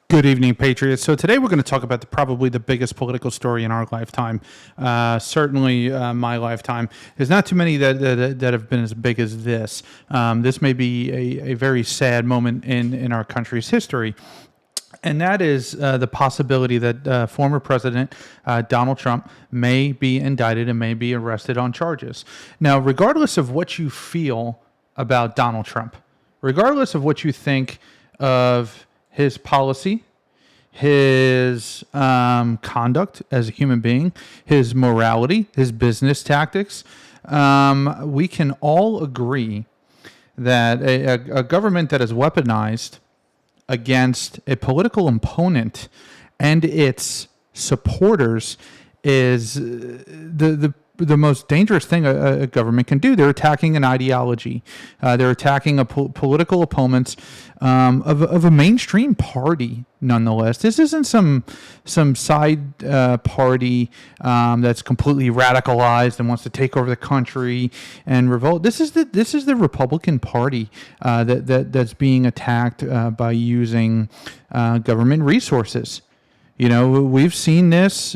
Good evening, Patriots. So today we're going to talk about probably the biggest political story in our lifetime. Certainly, my lifetime. There's not too many that have been as big as this. This may be a very sad moment in our country's history. And that is the possibility that former President Donald Trump may be indicted and may be arrested on charges. Now, regardless of what you feel about Donald Trump, regardless of what you think of his policy, his conduct as a human being, his morality, his business tactics, we can all agree that a government that is weaponized against a political opponent and its supporters is the most dangerous thing a government can do. They're attacking an ideology. They're attacking political opponents of a mainstream party. Nonetheless, this isn't some side party that's completely radicalized and wants to take over the country and revolt. This is the Republican Party that's being attacked by using government resources. You know, we've seen this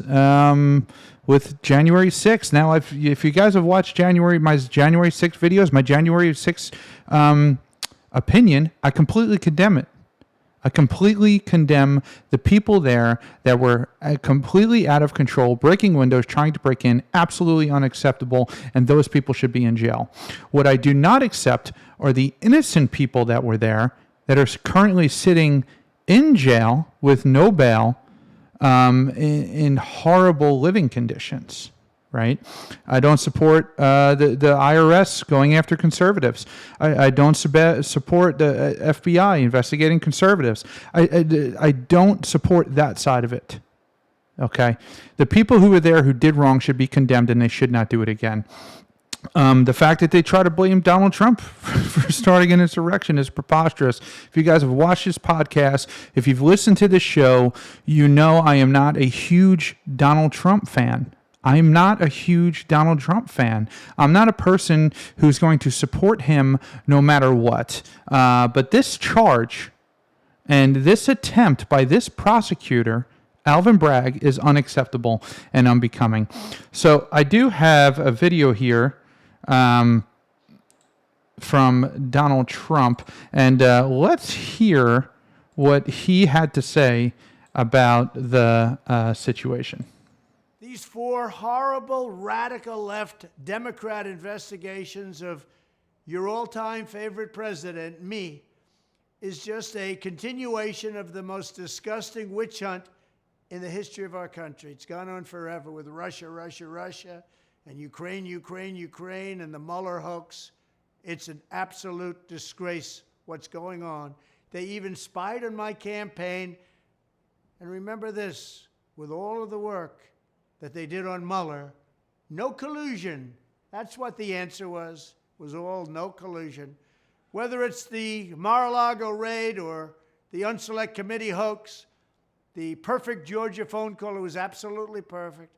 with January 6th. Now, if you guys have watched my January 6th videos, my January 6th opinion, I completely condemn it. I completely condemn the people there that were completely out of control, breaking windows, trying to break in, absolutely unacceptable, and those people should be in jail. What I do not accept are the innocent people that were there that are currently sitting in jail with no bail, in horrible living conditions, right? I don't support the IRS going after conservatives. I don't support the FBI investigating conservatives. I don't support that side of it, okay? The people who were there who did wrong should be condemned, and they should not do it again. The fact that they try to blame Donald Trump for starting an insurrection is preposterous. If you guys have watched this podcast, if you've listened to this show, you know I am not a huge Donald Trump fan. I'm not a huge Donald Trump fan. I'm not a person who's going to support him no matter what. But this charge and this attempt by this prosecutor, Alvin Bragg, is unacceptable and unbecoming. So I do have a video here from Donald Trump, and let's hear what he had to say about the situation. These four horrible radical left Democrat investigations of your all-time favorite president, me, is just a continuation of the most disgusting witch hunt in the history of our country. It's gone on forever with Russia, and Ukraine, and the Mueller hoax. It's an absolute disgrace what's going on. They even spied on my campaign. And remember this, with all of the work that they did on Mueller, no collusion. That's what the answer was all no collusion. Whether it's the Mar-a-Lago raid or the Unselect Committee hoax, the perfect Georgia phone call, it was absolutely perfect,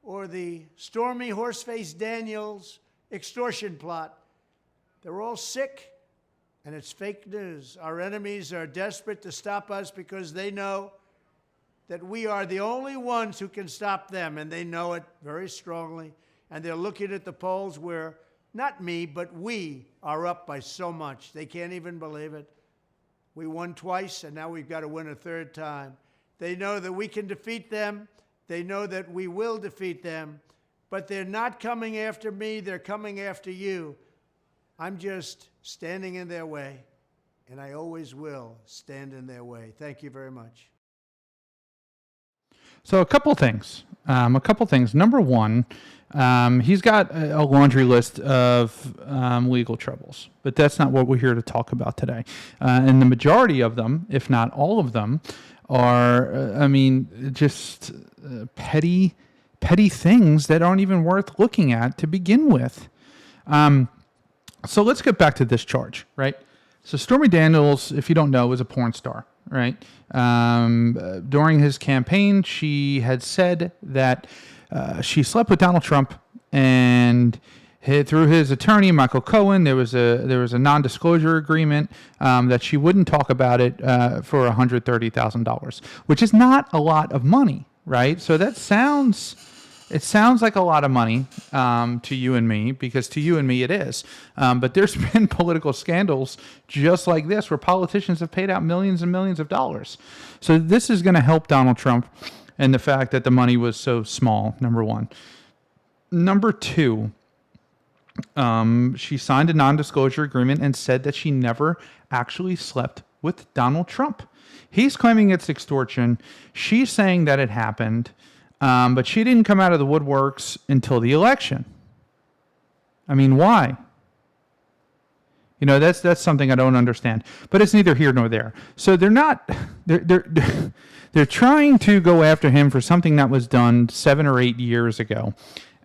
or the Stormy Horseface Daniels extortion plot. They're all sick, and it's fake news. Our enemies are desperate to stop us because they know that we are the only ones who can stop them, and they know it very strongly. And they're looking at the polls where, not me, but we are up by so much. They can't even believe it. We won twice, and now we've got to win a third time. They know that we can defeat them. They know that we will defeat them. But they're not coming after me. They're coming after you. I'm just standing in their way, and I always will stand in their way. Thank you very much. So a couple things. Number one, he's got a laundry list of legal troubles, but that's not what we're here to talk about today. And the majority of them, if not all of them, are, just petty things that aren't even worth looking at to begin with. So let's get back to this charge, right? So Stormy Daniels, if you don't know, is a porn star, right? During his campaign, she had said that she slept with Donald Trump and through his attorney, Michael Cohen, there was a non-disclosure agreement that she wouldn't talk about it for $130,000, which is not a lot of money, right? So it sounds like a lot of money to you and me, because to you and me it is. But there's been political scandals just like this where politicians have paid out millions and millions of dollars. So this is going to help Donald Trump, and the fact that the money was so small, number one. Number two, she signed a non-disclosure agreement and said that she never actually slept with Donald Trump. He's claiming it's extortion. She's saying that it happened, but she didn't come out of the woodworks until the election. I mean, why? You know, that's something I don't understand. But it's neither here nor there. So they're trying to go after him for something that was done 7 or 8 years ago.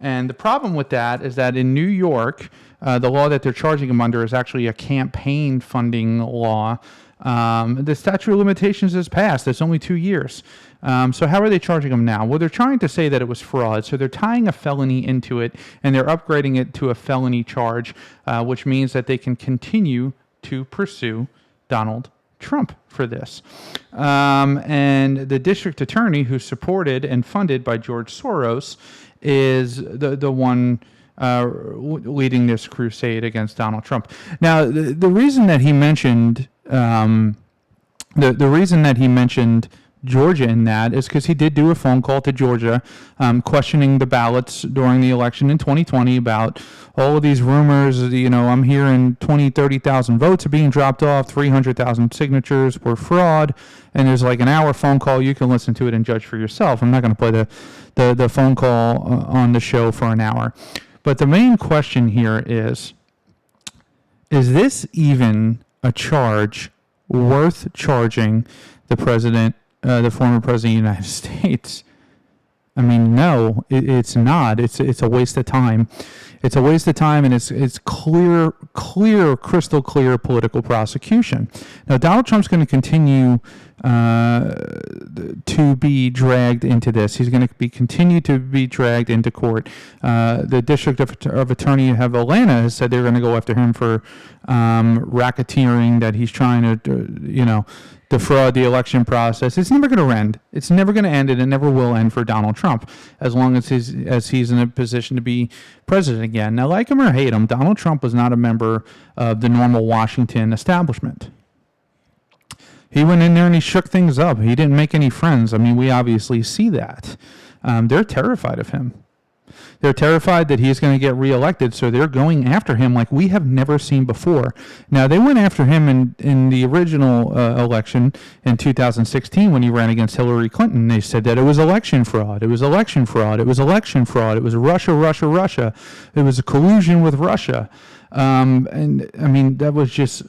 And the problem with that is that in New York, the law that they're charging him under is actually a campaign funding law. The statute of limitations is passed. It's only 2 years. So how are they charging him now? Well, they're trying to say that it was fraud. So they're tying a felony into it, and they're upgrading it to a felony charge, which means that they can continue to pursue Donald Trump for this. And the district attorney, who's supported and funded by George Soros, is the one leading this crusade against Donald Trump. Now, the reason that he mentioned the reason that he mentioned Georgia in that is because he did do a phone call to Georgia, questioning the ballots during the election in 2020 about all of these rumors. You know, I'm hearing 30,000 votes are being dropped off, 300,000 signatures were fraud, and there's like an hour phone call. You can listen to it and judge for yourself. I'm not going to play the phone call on the show for an hour. But the main question here is this even a charge worth charging the president, the former president of the United States? I mean, no, it's not. It's a waste of time. It's a waste of time, and it's clear, crystal clear political prosecution. Now, Donald Trump's going to continue to be dragged into this. He's going to continue to be dragged into court. The District of Attorney of Atlanta has said they're going to go after him for racketeering, that he's trying to, defraud the election process. It's never going to end. It's never going to end, and it never will end for Donald Trump as long as he's in a position to be president again. Now, like him or hate him, Donald Trump was not a member of the normal Washington establishment. He went in there and he shook things up. He didn't make any friends. I mean, we obviously see that. They're terrified of him. They're terrified that he's going to get reelected, so they're going after him like we have never seen before. Now, they went after him in the original election in 2016 when he ran against Hillary Clinton. They said that it was election fraud. It was election fraud. It was election fraud. It was Russia. It was a collusion with Russia. And, I mean, that was just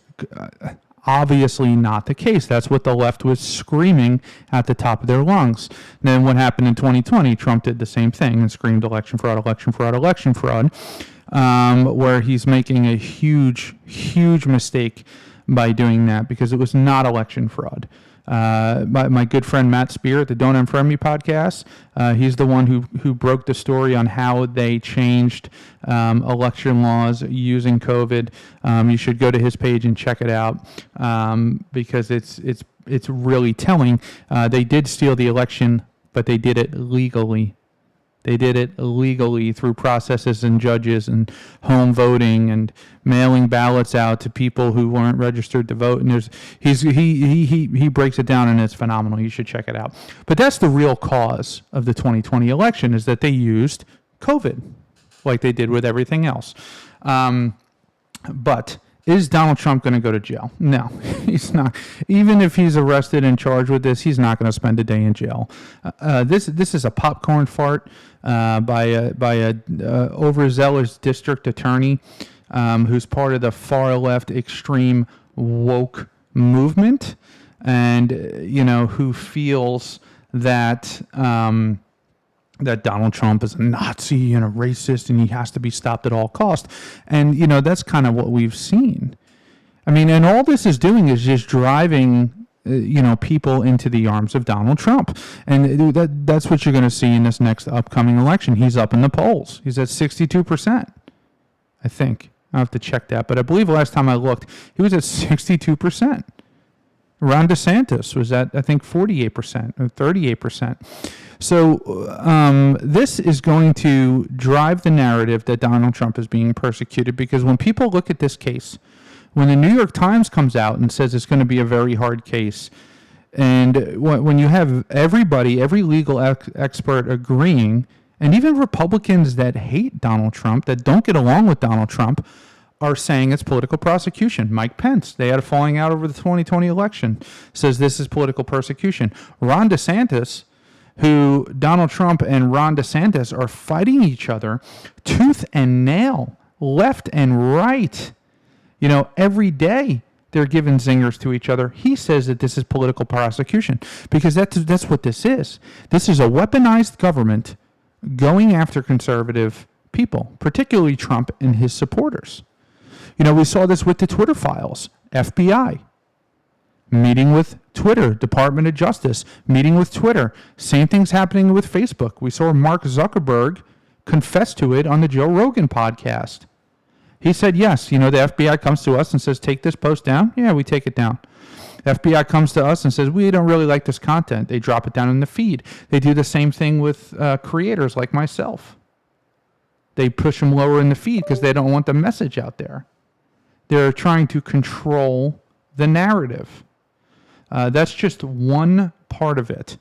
obviously not the case. That's what the left was screaming at the top of their lungs. And then what happened in 2020? Trump did the same thing and screamed election fraud, where he's making a huge mistake by doing that, because it was not election fraud. My good friend Matt Spear at the Don't Unfriend Me podcast, he's the one who broke the story on how they changed election laws using COVID. You should go to his page and check it out, because it's really telling. They did steal the election, but they did it legally. They did it legally through processes and judges and home voting and mailing ballots out to people who weren't registered to vote. And he breaks it down, and it's phenomenal. You should check it out. But that's the real cause of the 2020 election, is that they used COVID like they did with everything else. But is Donald Trump going to go to jail? No, he's not. Even if he's arrested and charged with this, he's not going to spend a day in jail. This is a popcorn fart by a overzealous district attorney who's part of the far left extreme woke movement, and who feels that that Donald Trump is a Nazi and a racist and he has to be stopped at all costs. And, that's kind of what we've seen. I mean, and all this is doing is just driving, people into the arms of Donald Trump. And that's what you're going to see in this next upcoming election. He's up in the polls. He's at 62%. I think. I'll have to check that. But I believe last time I looked, he was at 62%. Ron DeSantis was at, I think, 48% or 38%. So this is going to drive the narrative that Donald Trump is being persecuted, because when people look at this case, when the New York Times comes out and says it's going to be a very hard case, and when you have everybody, every legal expert agreeing, and even Republicans that hate Donald Trump, that don't get along with Donald Trump, are saying it's political prosecution. Mike Pence, they had a falling out over the 2020 election, says this is political persecution. Ron DeSantis, who Donald Trump and Ron DeSantis are fighting each other tooth and nail, left and right. You know, every day they're giving zingers to each other. He says that this is political prosecution, because that's what this is. This is a weaponized government going after conservative people, particularly Trump and his supporters. You know, we saw this with the Twitter files, FBI meeting with Twitter, Department of Justice meeting with Twitter. Same thing's happening with Facebook. We saw Mark Zuckerberg confess to it on the Joe Rogan podcast. He said, yes, you know, the FBI comes to us and says, take this post down. Yeah, we take it down. The FBI comes to us and says, we don't really like this content. They drop it down in the feed. They do the same thing with creators like myself. They push them lower in the feed because they don't want the message out there. They're trying to control the narrative. That's just one part of it.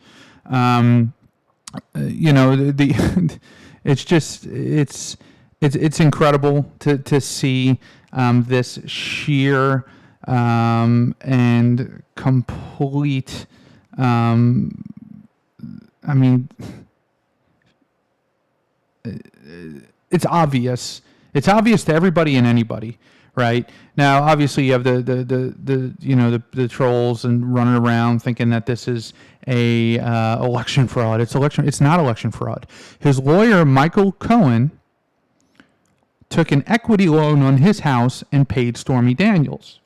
You know, it's incredible to see this sheer and complete. I mean, it's obvious. It's obvious to everybody and anybody. Right now, obviously, you have the trolls and running around thinking that this is a election fraud. It's not election fraud. His lawyer, Michael Cohen, took an equity loan on his house and paid Stormy Daniels.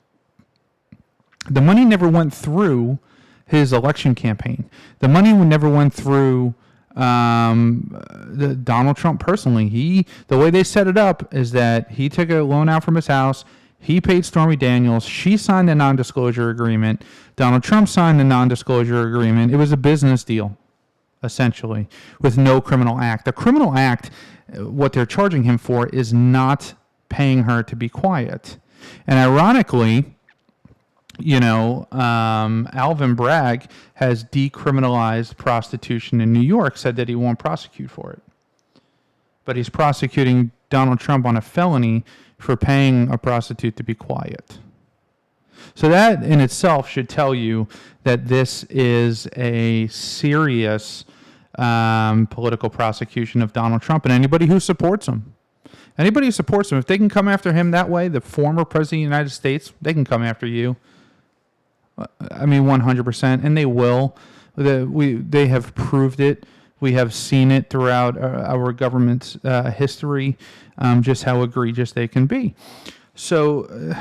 The money never went through his election campaign. The money never went through Donald Trump personally. The way they set it up is that he took a loan out from his house. He paid Stormy Daniels. She signed a non-disclosure agreement. Donald Trump signed the non-disclosure agreement. It was a business deal, essentially, with no criminal act. The criminal act, what they're charging him for, is not paying her to be quiet. And ironically, you know, Alvin Bragg has decriminalized prostitution in New York, said that he won't prosecute for it. But he's prosecuting Donald Trump on a felony for paying a prostitute to be quiet. So that in itself should tell you that this is a serious political prosecution of Donald Trump and anybody who supports him. Anybody who supports him, if they can come after him that way, the former president of the United States, they can come after you. I mean, 100%, and they will. They have proved it. We have seen it throughout our government's history, just how egregious they can be. So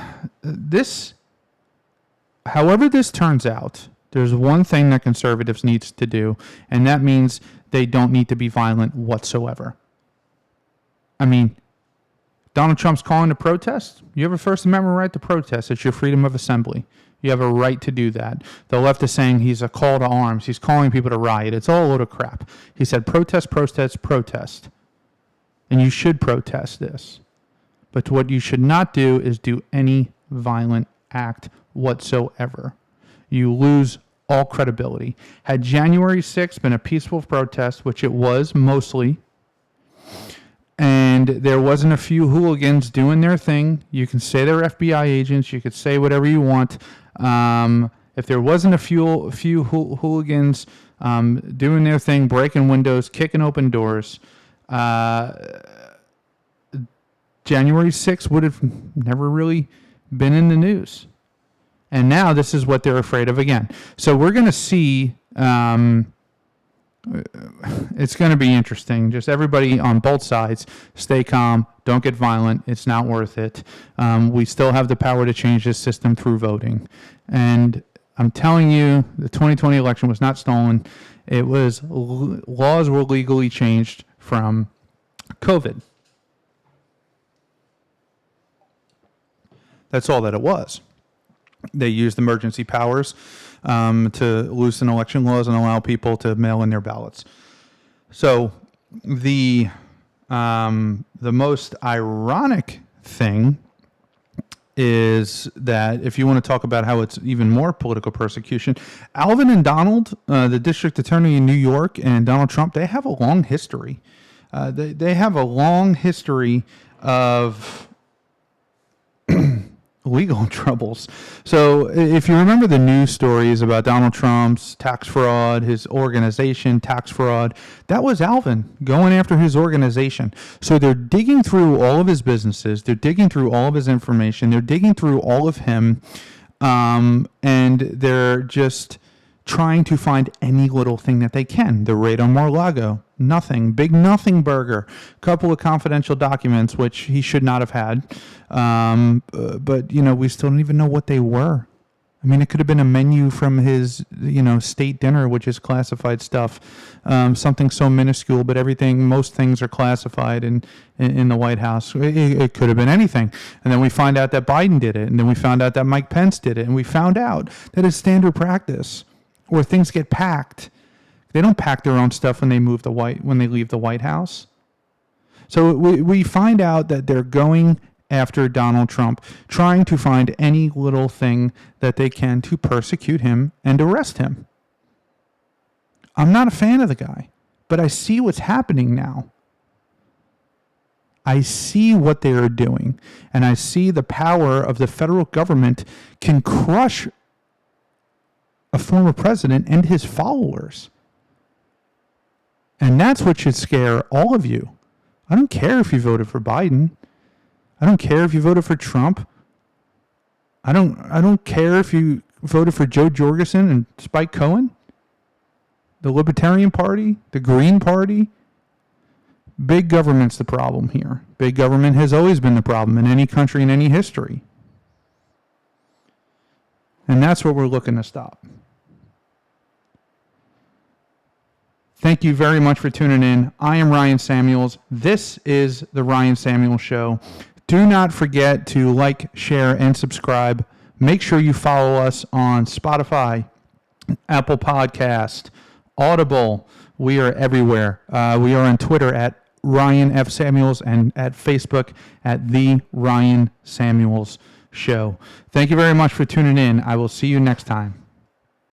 however this turns out, there's one thing that conservatives needs to do, and that means they don't need to be violent whatsoever. I mean, Donald Trump's calling to protest. You have a First Amendment right to protest. It's your freedom of assembly. You have a right to do that. The left is saying he's a call to arms. He's calling people to riot. It's all a load of crap. He said protest, protest, protest. And you should protest this. But what you should not do is do any violent act whatsoever. You lose all credibility. Had January 6th been a peaceful protest, which it was mostly, and there wasn't a few hooligans doing their thing, you can say they're FBI agents, you could say whatever you want. If there wasn't a few hooligans doing their thing, breaking windows, kicking open doors, January 6th would have never really been in the news. And now this is what they're afraid of again. So we're going to see, it's going to be interesting. Just everybody on both sides, stay calm, don't get violent. It's not worth it. We still have the power to change this system through voting. And I'm telling you, the 2020 election was not stolen. It was, laws were legally changed from COVID. That's all that it was. They used emergency powers to loosen election laws and allow people to mail in their ballots. So the most ironic thing is that if you want to talk about how it's even more political persecution, Alvin and Donald, the district attorney in New York, and Donald Trump, they have a long history. They have a long history of legal troubles. So if you remember the news stories about Donald Trump's tax fraud, his organization, tax fraud, that was Alvin going after his organization. So they're digging through all of his businesses. They're digging through all of his information. They're digging through all of him. And they're just trying to find any little thing that they can. The raid on Mar-a-Lago, nothing, big nothing burger, couple of confidential documents, which he should not have had. But, we still don't even know what they were. I mean, it could have been a menu from his, state dinner, which is classified stuff, something so minuscule, but most things are classified in the White House. It could have been anything. And then we find out that Biden did it. And then we found out that Mike Pence did it. And we found out that it's standard practice where things get packed. They don't pack their own stuff when they leave the White House. So we find out that they're going after Donald Trump, trying to find any little thing that they can to persecute him and arrest him. I'm not a fan of the guy, but I see what's happening now. I see what they are doing, and I see the power of the federal government can crush a former president and his followers. And that's what should scare all of you. I don't care if you voted for Biden. I don't care if you voted for Trump. I don't care if you voted for Joe Jorgensen and Spike Cohen, the Libertarian Party, the Green Party. Big government's the problem here. Big government has always been the problem in any country in any history. And that's what we're looking to stop. Thank you very much for tuning in. I am Ryan Samuels. This is The Ryan Samuels Show. Do not forget to like, share, and subscribe. Make sure you follow us on Spotify, Apple Podcast, Audible. We are everywhere. We are on Twitter at Ryan F. Samuels and at Facebook at The Ryan Samuels Show. Thank you very much for tuning in. I will see you next time.